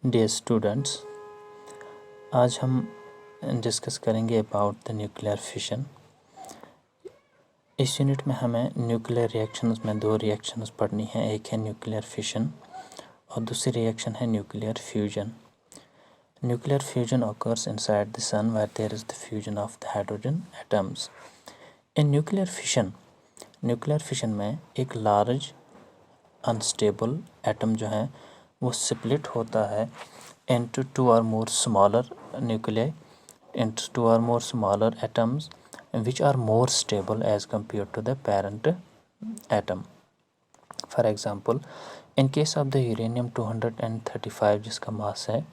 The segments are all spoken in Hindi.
डियर स्टूडेंट्स, आज हम डिस्कस करेंगे अबाउट द न्यूक्लियर फिशन। इस यूनिट में हमें न्यूक्लियर रिएक्शंस में दो रिएक्शंस पढ़नी है। एक है न्यूक्लियर फिशन और दूसरी रिएक्शन है nuclear fusion. Nuclear fusion occurs inside the sun where there is the fusion of the hydrogen atoms. In nuclear fission में एक लार्ज अनस्टेबल एटम जो है वो स्प्लिट होता है into two or more smaller nuclei, into two or more smaller atoms which are more stable as compared to the parent atom. For example, in case of the uranium 235 जिसका मास है,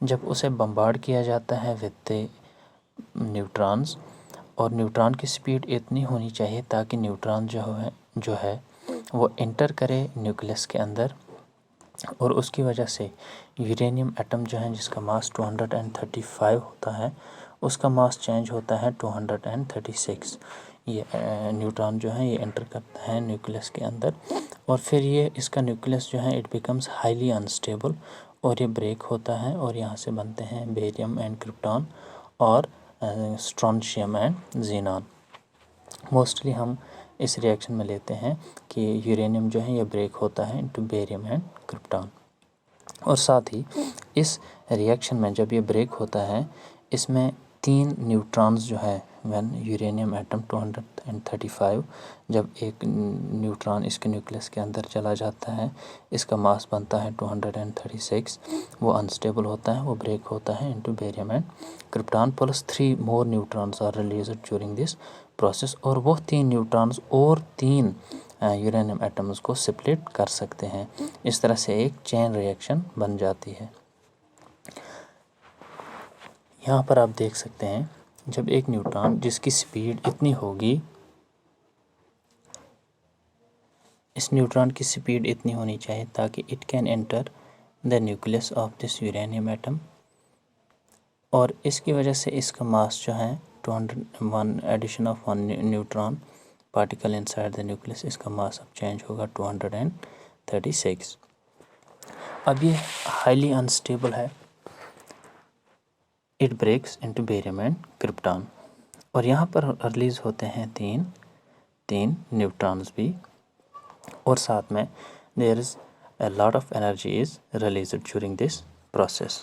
जब उसे बम्बार्ड किया जाता है विद न्यूट्रॉन्स, और न्यूट्रॉन की स्पीड इतनी होनी चाहिए ताकि न्यूट्रॉन जो है वो एंटर करे न्यूक्लियस के अंदर, और उसकी वजह से यूरेनियम एटम जो है जिसका मास 235 होता है उसका मास चेंज होता है 236। ये न्यूट्रॉन जो है ये एंटर करता है न्यूक्लियस के अंदर, और फिर ये इसका न्यूक्लियस जो है इट बिकम्स हाईली अनस्टेबल और ये ब्रेक होता है और यहाँ से बनते हैं बेरियम एंड क्रिप्टॉन और स्ट्रोंशियम एंड ज़ीनॉन। मोस्टली हम इस रिएक्शन में लेते हैं कि यूरेनियम जो है ये ब्रेक होता है इनटू बेरियम एंड क्रिप्टॉन। और साथ ही इस रिएक्शन में जब ये ब्रेक होता है इसमें 3 न्यूट्रॉन्स जो है व्हेन यूरेनियम एटम 235 जब एक न्यूट्रॉन इसके न्यूक्लियस के अंदर चला जाता है, इसका मास बनता है 236, वो अनस्टेबल होता है, वो ब्रेक होता है into barium and krypton plus 3 more neutrons are released during this process, और वो 3 न्यूट्रॉन्स और 3 यूरेनियम एटम्स को स्प्लिट कर सकते हैं। इस तरह से एक चेन रिएक्शन बन जाती है। यहाँ पर आप देख सकते हैं जब एक न्यूट्रॉन जिसकी स्पीड इतनी होगी, इस न्यूट्रॉन की स्पीड इतनी होनी चाहिए ताकि it can enter the nucleus of this uranium atom, और इसकी वजह से इसका मास जो है 201 addition of 1 neutron particle inside the nucleus, इसका मास अब चेंज होगा 236। अब ये हाईली अनस्टेबल है, it breaks into barium and krypton, और यहाँ पर रिलीज होते हैं तीन न्यूट्रॉन्स भी, और साथ में there is a lot of energy is released during this process.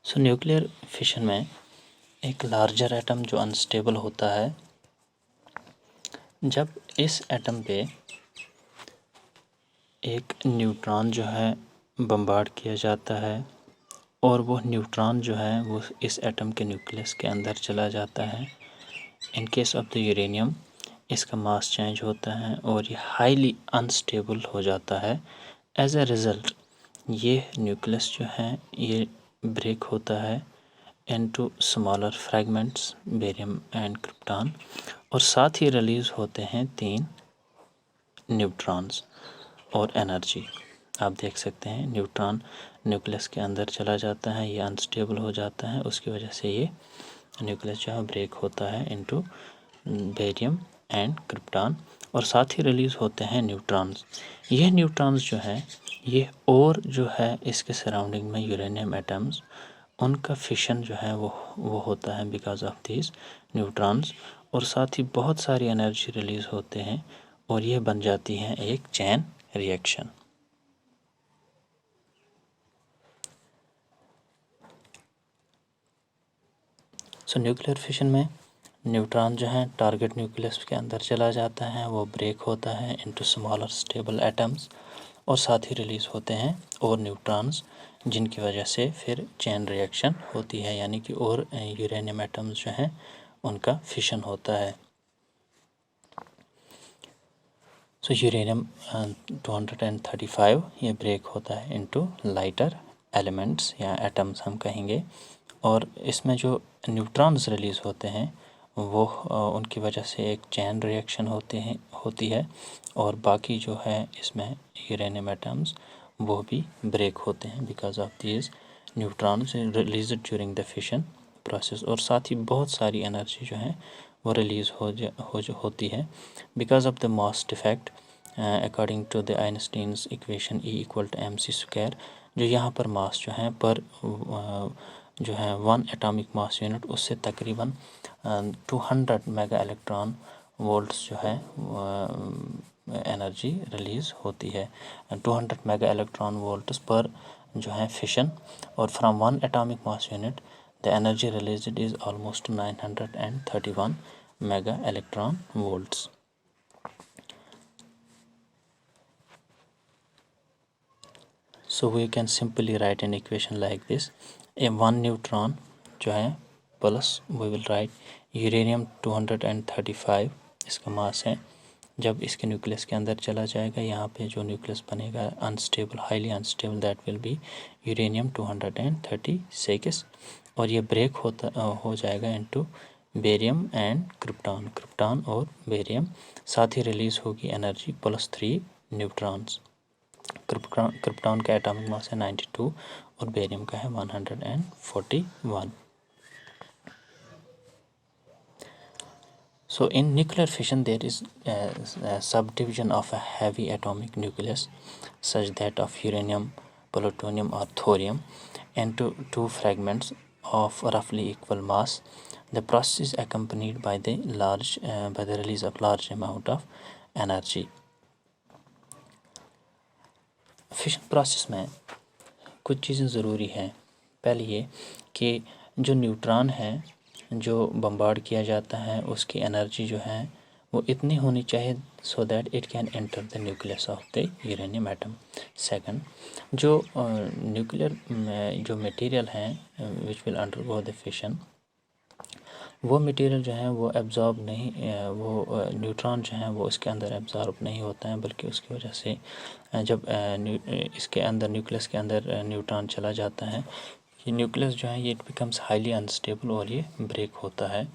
So nuclear fission में एक लार्जर एटम जो अनस्टेबल होता है, जब इस एटम पे एक न्यूट्रॉन जो है बम्बार्ड किया जाता है और वो न्यूट्रॉन जो है वो इस एटम के न्यूक्लियस के अंदर चला जाता है, in case of the uranium इसका मास चेंज होता है और ये हाईली अनस्टेबल हो जाता है। एज ए रिज़ल्ट ये न्यूक्लियस जो है ये ब्रेक होता है into smaller fragments barium and krypton, और साथ ही रिलीज़ होते हैं 3 न्यूट्रॉन्स और एनर्जी। आप देख सकते हैं न्यूट्रॉन न्यूक्लियस के अंदर चला जाता है, ये अनस्टेबल हो जाता है, उसकी वजह से ये न्यूक्लियस जो है ब्रेक होता है इनटू बेरियम एंड क्रिप्टॉन, और साथ ही रिलीज़ होते हैं न्यूट्रॉन्स। ये न्यूट्रॉन्स जो हैं ये और जो है इसके सराउंडिंग में यूरेनियम एटम्स, उनका फिशन जो है वो होता है बिकॉज ऑफ दिस न्यूट्रॉन्स, और साथ ही बहुत सारी एनर्जी रिलीज़ होते हैं और ये बन जाती है एक चैन रिएक्शन। सो न्यूक्लियर फिशन में न्यूट्रॉन जो है टारगेट न्यूक्लियस के अंदर चला जाता है, वो ब्रेक होता है इनटू स्मॉलर स्टेबल एटम्स, और साथ ही रिलीज़ होते हैं और न्यूट्रॉन्स, जिनकी वजह से फिर चेन रिएक्शन होती है, यानी कि और यूरेनियम एटम्स जो हैं उनका फिशन होता है। सो यूरेनियम 235 ये ब्रेक होता है इनटू लाइटर एलिमेंट्स या एटम्स हम कहेंगे, और इसमें जो न्यूट्रॉन्स रिलीज़ होते हैं वो उनकी वजह से एक चैन रिएक्शन होती है, और बाकी जो है इसमें यूरेनियम एटम्स वो भी ब्रेक होते हैं because of these neutrons release during the fission process, और साथ ही बहुत सारी एनर्जी जो है वो रिलीज़ होती है because of the mass effect. According to the Einstein's equation E equal to mc², जो यहाँ पर मास जो है पर जो है 1 एटॉमिक मास यूनिट, उससे तकरीबन 200 मेगा इलेक्ट्रॉन वोल्ट्स जो है एनर्जी रिलीज़ होती है। 200 मेगा इलेक्ट्रॉन वोल्ट्स पर जो है फिशन, और from 1 atomic mass unit the energy released is almost 931 mega electron volts. So we can simply write an equation like this. A 1 neutron जो है plus we will write uranium 235 इसका मास है। जब इसके न्यूक्लियस के अंदर चला जाएगा, यहाँ पे जो न्यूक्लियस बनेगा unstable, highly unstable, that will be uranium 236, और ये ब्रेक हो जाएगा इनटू बेरियम एंड क्रिप्टॉन और बेरियम। साथ ही रिलीज़ होगी एनर्जी +3 न्यूट्रॉन्स। क्रिप्टॉन का एटॉमिक मास है 92 और बेरियम का है 141। So in nuclear fission there is a subdivision of a heavy atomic nucleus such that of uranium, plutonium or thorium into two fragments of roughly equal mass. The process is accompanied by the release of large amount of energy. Fission process में कुछ चीज़ें ज़रूरी हैं। पहले ये कि जो न्यूट्रॉन है जो बम्बार्ड किया जाता है, उसकी एनर्जी जो है वो इतनी होनी चाहिए so that it can enter the nucleus of the uranium atom. Second, जो न्यूक्लियर जो मटेरियल हैं which will undergo the fission, वो मटेरियल जो है वो एब्जॉर्ब नहीं, वो न्यूट्रॉन जो है वो इसके अंदर एब्जॉर्ब नहीं होता है, बल्कि उसकी वजह से जब इसके अंदर न्यूक्लियस के अंदर न्यूट्रॉन चला जाता है, ये न्यूक्लियस जो है ये इट बिकम्स हाईली अनस्टेबल और ये ब्रेक होता है।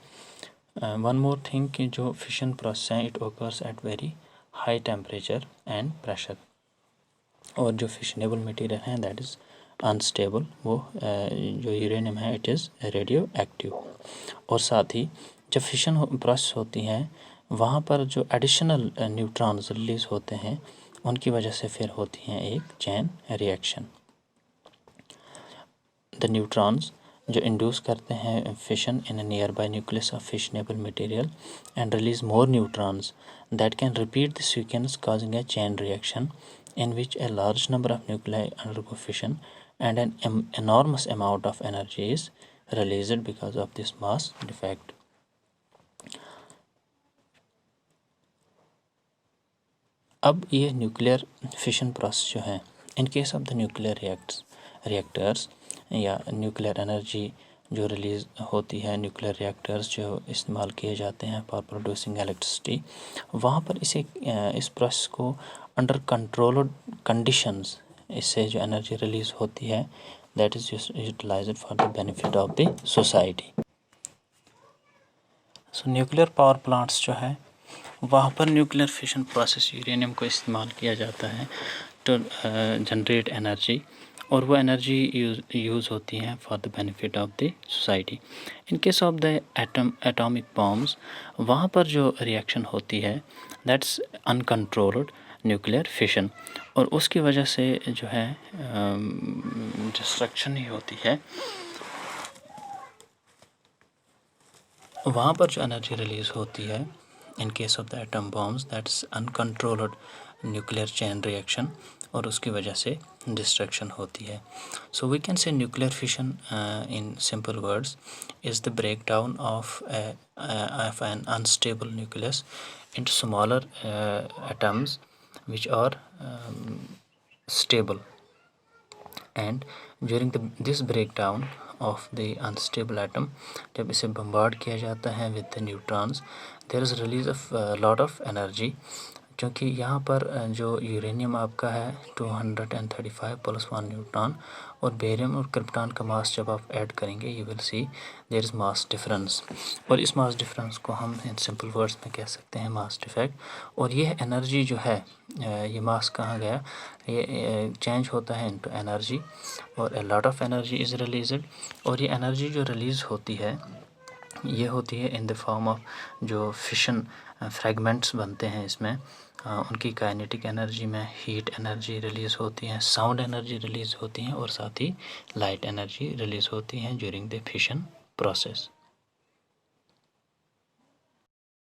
वन मोर थिंग कि जो फिशन प्रोसेस है it occurs at very high temperature and pressure, और जो फिशनेबल मटेरियल है दैट इज़ अनस्टेबल, वो जो यूरेनियम है इट इज़ रेडियो एक्टिव। और साथ ही जब फिशन प्रोसेस होती है वहाँ पर जो एडिशनल न्यूट्रॉन्स रिलीज़ होते हैं उनकी वजह से फिर होती हैं एक चेन रिएक्शन। द न्यूट्रॉन्स जो इंड्यूस करते हैं fission in near by nucleus of fissionable material and release more neutrons that can repeat the sequence causing A chain reaction in which a large number of nuclei undergo fission and an enormous amount of energy is released because of this mass defect. अब ये न्यूक्लियर फिशन प्रोसेस जो है, in case of the nuclear reactors या न्यूक्लियर एनर्जी जो रिलीज़ होती है, न्यूक्लियर रिएक्टर्स जो इस्तेमाल किए जाते हैं फॉर प्रोड्यूसिंग इलेक्ट्रिसिटी, वहाँ पर इस प्रोसेस को अंडर कंट्रोल्ड कंडीशंस इससे जो एनर्जी रिलीज़ होती है that is utilized for the benefit of the society. So nuclear power plants जो है वहाँ पर न्यूक्लियर फिशन प्रोसेस यूरेनियम को इस्तेमाल किया जाता है टू जनरेट एनर्जी, और वो एनर्जी यूज़ होती हैं for the benefit of the society. In case of the atomic bombs, वहाँ पर जो रिएक्शन होती है दैट्स अनकंट्रोल्ड न्यूक्लियर फिशन, और उसकी वजह से जो है डिस्ट्रक्शन ही होती है। वहाँ पर जो एनर्जी रिलीज़ होती है in case of the atom bombs that's uncontrolled nuclear chain reaction, और उसकी वजह से डिस्ट्रक्शन होती है। So we can say nuclear fission in simple words is the break down of an unstable nucleus into smaller atoms which are stable, and during this breakdown of the unstable atom, जब इसे बम्बार्ड किया जाता है with the neutrons, there is release of lot of energy, क्योंकि यहाँ पर जो यूरेनियम आपका है 235 + 1 न्यूट्रॉन, और बेरियम और क्रिप्टॉन का मास जब आप ऐड करेंगे you will see there is mass difference, और इस मास डिफरेंस को हम इन सिंपल वर्ड्स में कह सकते हैं मास डिफेक्ट। और यह एनर्जी जो है ये मास कहाँ गया, ये चेंज होता है इनटू एनर्जी, और a lot of energy is released, और ये एनर्जी जो रिलीज़ होती है ये होती है इन द फॉर्म ऑफ जो फिशन फ्रैगमेंट्स बनते हैं इसमें, उनकी काइनेटिक एनर्जी में हीट एनर्जी रिलीज़ होती है, साउंड एनर्जी रिलीज़ होती हैं और साथ ही लाइट एनर्जी रिलीज़ होती हैं ड्यूरिंग द फिशन प्रोसेस।